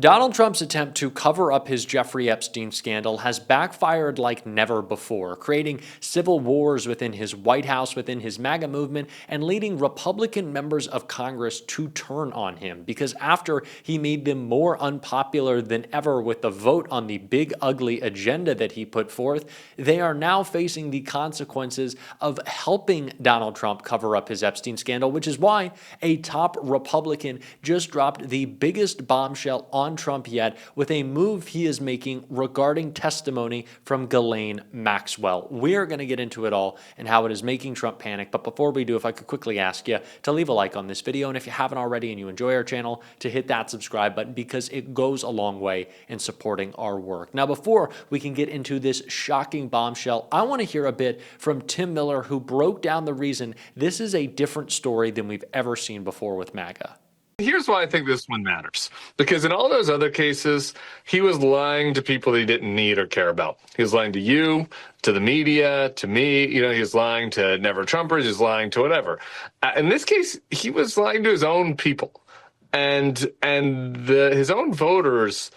Donald Trump's attempt to cover up his Jeffrey Epstein scandal has backfired like never before, creating civil wars within his White House, within his MAGA movement, and leading Republican members of Congress to turn on him. Because after he made them more unpopular than ever with the vote on the big ugly agenda that he put forth, they are now facing the consequences of helping Donald Trump cover up his Epstein scandal, which is why a top Republican just dropped the biggest bombshell on Trump yet with a move he is making regarding testimony from Ghislaine Maxwell. We are going to get into it all and how it is making Trump panic. But before we do, if I could quickly ask you to leave a like on this video, and if you haven't already and you enjoy our channel, to hit that subscribe button because it goes a long way in supporting our work. Now, before we can get into this shocking bombshell, I want to hear a bit from Tim Miller, who broke down the reason this is a different story than we've ever seen before with MAGA. Here's why I think this one matters. Because in all those other cases, he was lying to people that he didn't need or care about. He was lying to you, to the media, to me. He was lying to Never Trumpers. He was lying to whatever. In this case, he was lying to his own people. And his own voters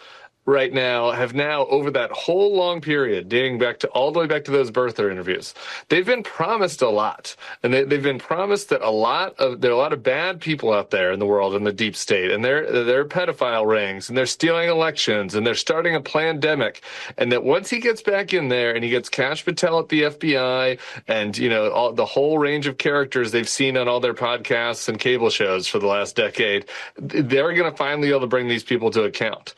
right now have over that whole long period, dating back to all the way back to those birther interviews, they've been promised a lot. And they've been promised that there are a lot of bad people out there in the world, in the deep state, and they're pedophile rings, and they're stealing elections, and they're starting a pandemic. And that once he gets back in there and he gets Kash Patel at the FBI and, the whole range of characters they've seen on all their podcasts and cable shows for the last decade, they're going to finally be able to bring these people to account.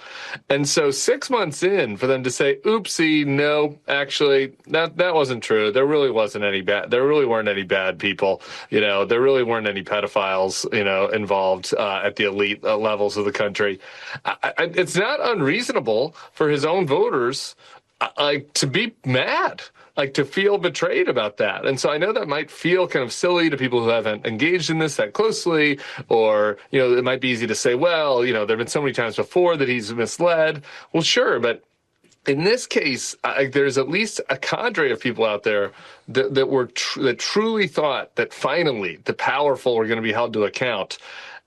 And so 6 months in, for them to say, oopsie, no, actually, that wasn't true. There really weren't any bad people. There really weren't any pedophiles, involved at the elite levels of the country. It's not unreasonable for his own voters to be mad, to feel betrayed about that. And so I know that might feel kind of silly to people who haven't engaged in this that closely, or, it might be easy to say, well, there have been so many times before that he's misled. Well, sure, but in this case, there's at least a cadre of people out there that truly thought that finally the powerful were going to be held to account.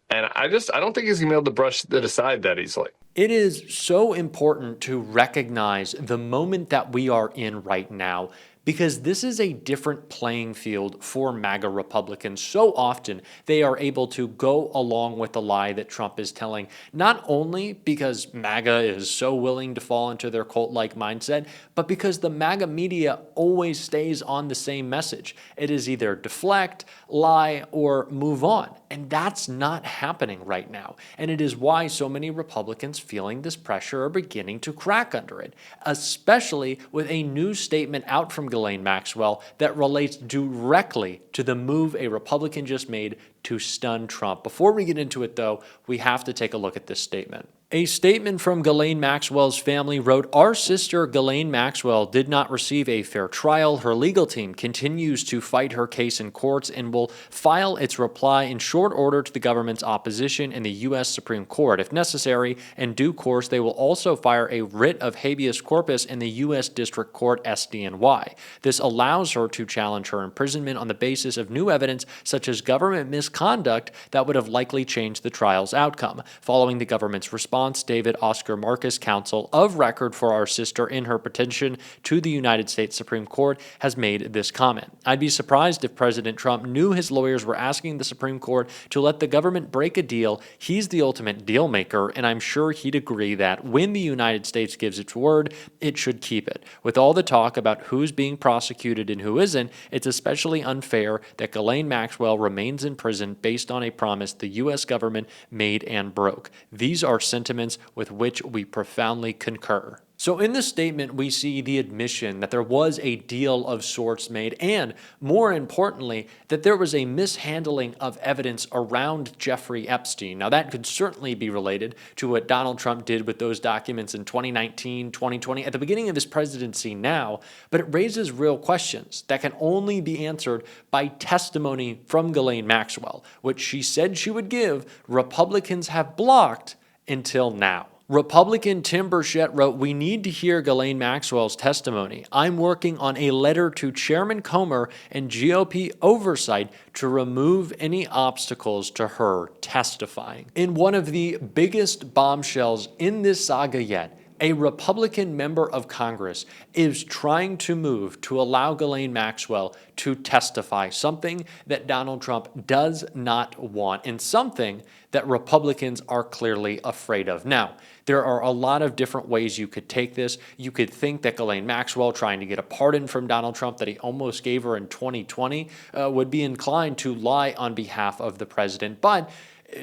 And I don't think he's going to be able to brush that aside that easily. It is so important to recognize the moment that we are in right now, because this is a different playing field for MAGA Republicans. So often they are able to go along with the lie that Trump is telling, not only because MAGA is so willing to fall into their cult-like mindset, but because the MAGA media always stays on the same message. It is either deflect, lie, or move on. And that's not happening right now. And it is why so many Republicans feeling this pressure are beginning to crack under it, especially with a new statement out from Ghislaine Maxwell that relates directly to the move a Republican just made to stun Trump. Before we get into it, though, we have to take a look at this statement. A statement from Ghislaine Maxwell's family wrote, "Our sister Ghislaine Maxwell did not receive a fair trial. Her legal team continues to fight her case in courts and will file its reply in short order to the government's opposition in the U.S. Supreme Court. If necessary, in due course, they will also file a writ of habeas corpus in the U.S. District Court SDNY. This allows her to challenge her imprisonment on the basis of new evidence such as government misconduct that would have likely changed the trial's outcome. Following the government's response, David Oscar Marcus, counsel of record for our sister in her petition to the United States Supreme Court, has made this comment. I'd be surprised if President Trump knew his lawyers were asking the Supreme Court to let the government break a deal. He's the ultimate deal maker, and I'm sure he'd agree that when the United States gives its word, it should keep it. With all the talk about who's being prosecuted and who isn't, it's especially unfair that Ghislaine Maxwell remains in prison based on a promise the U.S. government made and broke. These are sentiments with which we profoundly concur." So in this statement, we see the admission that there was a deal of sorts made, and more importantly, that there was a mishandling of evidence around Jeffrey Epstein. Now, that could certainly be related to what Donald Trump did with those documents in 2019, 2020, at the beginning of his presidency now, but it raises real questions that can only be answered by testimony from Ghislaine Maxwell, which she said she would give. Republicans have blocked until now. Republican Tim Burchett wrote, "We need to hear Ghislaine Maxwell's testimony. I'm working on a letter to Chairman Comer and GOP oversight to remove any obstacles to her testifying." In one of the biggest bombshells in this saga yet, a Republican member of Congress is trying to move to allow Ghislaine Maxwell to testify, something that Donald Trump does not want and something that Republicans are clearly afraid of. Now, there are a lot of different ways you could take this. You could think that Ghislaine Maxwell, trying to get a pardon from Donald Trump that he almost gave her in 2020, would be inclined to lie on behalf of the president. But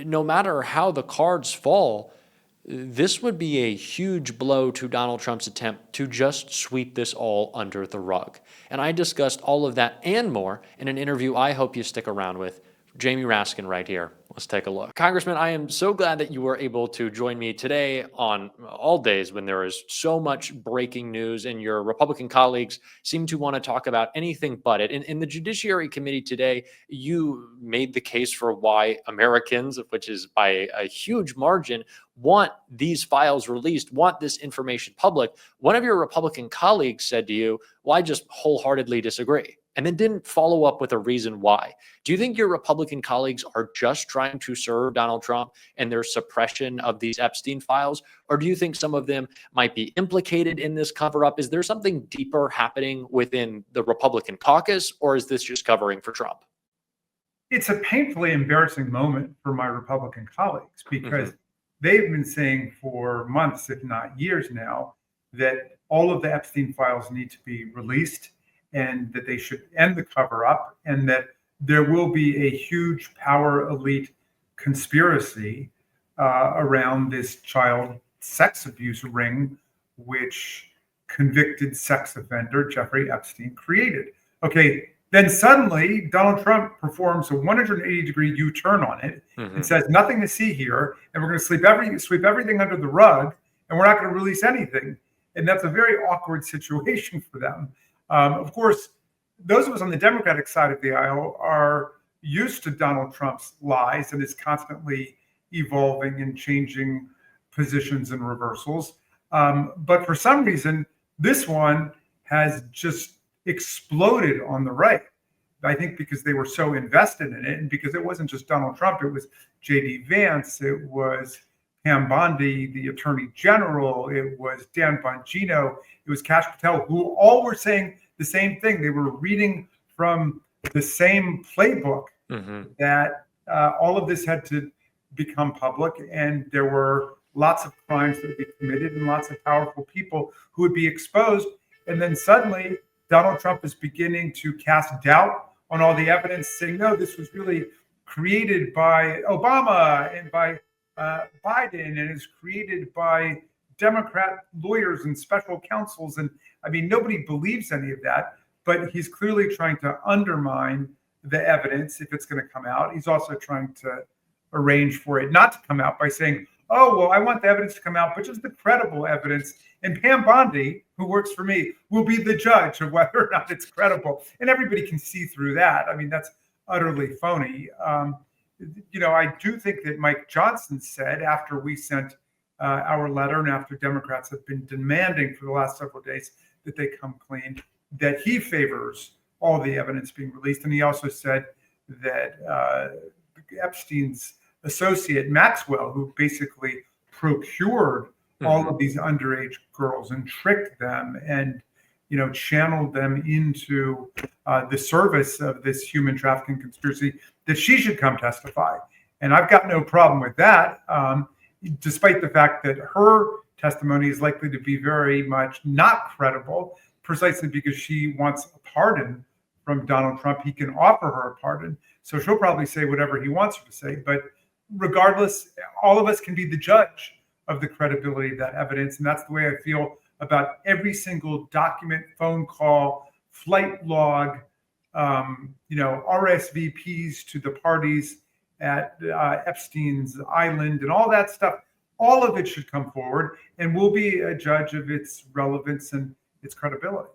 no matter how the cards fall, this would be a huge blow to Donald Trump's attempt to just sweep this all under the rug. And I discussed all of that and more in an interview I hope you stick around with. Jamie Raskin right here. Let's take a look. Congressman, I am so glad that you were able to join me today on all days when there is so much breaking news and your Republican colleagues seem to want to talk about anything but it. In the Judiciary Committee today, you made the case for why Americans, which is by a huge margin, want these files released, want this information public. One of your Republican colleagues said to you, "Well, I just wholeheartedly disagree," and then didn't follow up with a reason why. Do you think your Republican colleagues are just trying to serve Donald Trump and their suppression of these Epstein files? Or do you think some of them might be implicated in this cover-up? Is there something deeper happening within the Republican caucus, or is this just covering for Trump? It's a painfully embarrassing moment for my Republican colleagues because they've been saying for months, if not years now, that all of the Epstein files need to be released and that they should end the cover up and that there will be a huge power elite conspiracy around this child sex abuse ring, which convicted sex offender Jeffrey Epstein created. Okay, then suddenly Donald Trump performs a 180-degree U-turn on it and says nothing to see here, and we're going to sweep everything under the rug, and we're not going to release anything. And that's a very awkward situation for them. Of course, those of us on the Democratic side of the aisle are used to Donald Trump's lies and his constantly evolving and changing positions and reversals. But for some reason, this one has just exploded on the right. I think because they were so invested in it and because it wasn't just Donald Trump, it was J.D. Vance, it was Pam Bondi, the Attorney General, it was Dan Bongino, it was Kash Patel, who all were saying the same thing. They were reading from the same playbook that all of this had to become public, and there were lots of crimes that would be committed and lots of powerful people who would be exposed. And then suddenly Donald Trump is beginning to cast doubt on all the evidence, saying, no, this was really created by Obama and by Biden, and is created by Democrat lawyers and special counsels. And I mean, nobody believes any of that, but he's clearly trying to undermine the evidence if it's going to come out. He's also trying to arrange for it not to come out by saying, oh, well, I want the evidence to come out, but just the credible evidence. And Pam Bondi, who works for me, will be the judge of whether or not it's credible. And everybody can see through that. I mean, that's utterly phony. I do think that Mike Johnson said after we sent our letter and after Democrats have been demanding for the last several days that they come clean, that he favors all the evidence being released. And he also said that Epstein's associate Maxwell, who basically procured all of these underage girls and tricked them and channeled them into the service of this human trafficking conspiracy, that she should come testify. And I've got no problem with that, despite the fact that her testimony is likely to be very much not credible, precisely because she wants a pardon from Donald Trump. He can offer her a pardon. So she'll probably say whatever he wants her to say. But regardless, all of us can be the judge of the credibility of that evidence. And that's the way I feel about every single document, phone call, flight log, RSVPs to the parties at Epstein's Island and all that stuff. All of it should come forward, and we'll be a judge of its relevance and its credibility.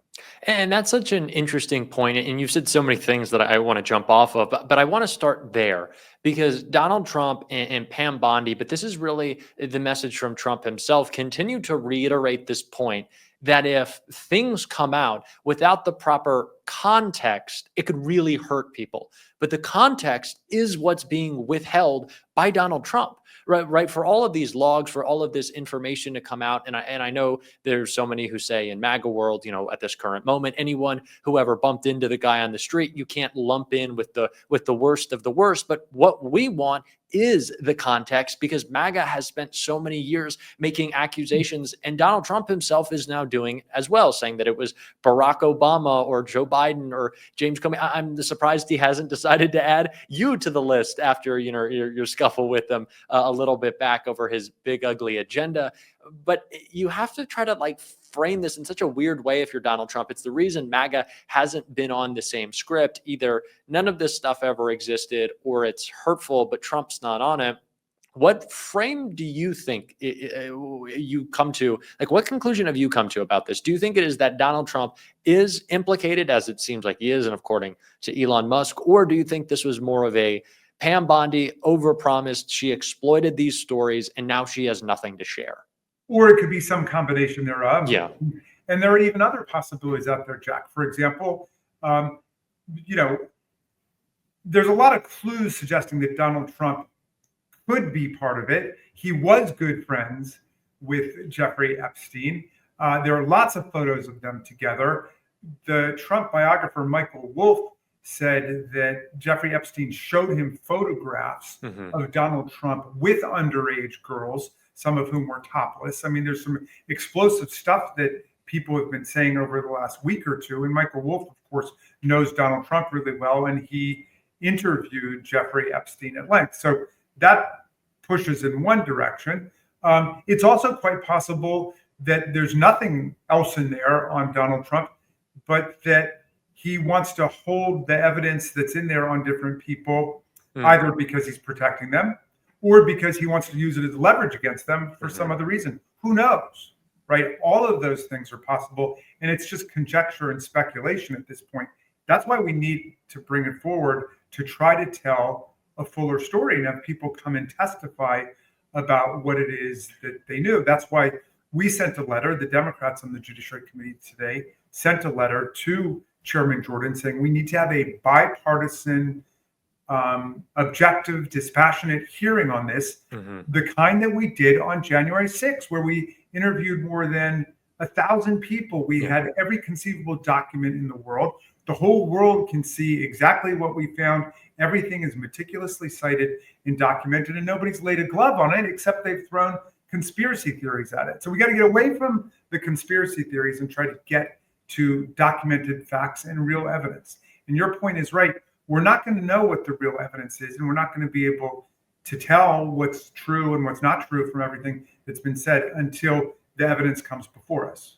And that's such an interesting point. And you've said so many things that I want to jump off of, but I want to start there because Donald Trump and Pam Bondi, but this is really the message from Trump himself, continue to reiterate this point that if things come out without the proper context, it could really hurt people. But the context is what's being withheld by Donald Trump. Right, for all of these logs, for all of this information to come out, and I know there's so many who say in MAGA world, at this current moment, anyone who ever bumped into the guy on the street, you can't lump in with the worst of the worst. But what we want is the context because MAGA has spent so many years making accusations, and Donald Trump himself is now doing as well, saying that it was Barack Obama or Joe Biden or James Comey. I'm surprised he hasn't decided to add you to the list after your scuffle with him a little bit back over his big ugly agenda. But you have to try to frame this in such a weird way if you're Donald Trump. It's the reason MAGA hasn't been on the same script. Either none of this stuff ever existed or it's hurtful, but Trump's not on it. What frame do you think you come to? What conclusion have you come to about this? Do you think it is that Donald Trump is implicated, as it seems like he is, and according to Elon Musk, or do you think this was more of a Pam Bondi overpromised, she exploited these stories, and now she has nothing to share? Or it could be some combination thereof. Yeah. And there are even other possibilities out there, Jack. For example, there's a lot of clues suggesting that Donald Trump could be part of it. He was good friends with Jeffrey Epstein. There are lots of photos of them together. The Trump biographer, Michael Wolff, said that Jeffrey Epstein showed him photographs of Donald Trump with underage girls, some of whom were topless. I mean, there's some explosive stuff that people have been saying over the last week or two. And Michael Wolff, of course, knows Donald Trump really well, and he interviewed Jeffrey Epstein at length. So that pushes in one direction. It's also quite possible that there's nothing else in there on Donald Trump, but that he wants to hold the evidence that's in there on different people, either because he's protecting them or because he wants to use it as leverage against them for some other reason. Who knows, right? All of those things are possible, and it's just conjecture and speculation at this point. That's why we need to bring it forward to try to tell a fuller story and have people come and testify about what it is that they knew. That's why we sent a letter, the Democrats on the Judiciary Committee today sent a letter to Chairman Jordan saying we need to have a bipartisan, objective, dispassionate hearing on this, the kind that we did on January 6th, where we interviewed more than 1,000 people. We had every conceivable document in the world. The whole world can see exactly what we found. Everything is meticulously cited and documented, and nobody's laid a glove on it except they've thrown conspiracy theories at it. So we got to get away from the conspiracy theories and try to get to documented facts and real evidence. And your point is right. We're not going to know what the real evidence is, and we're not going to be able to tell what's true and what's not true from everything that's been said until the evidence comes before us.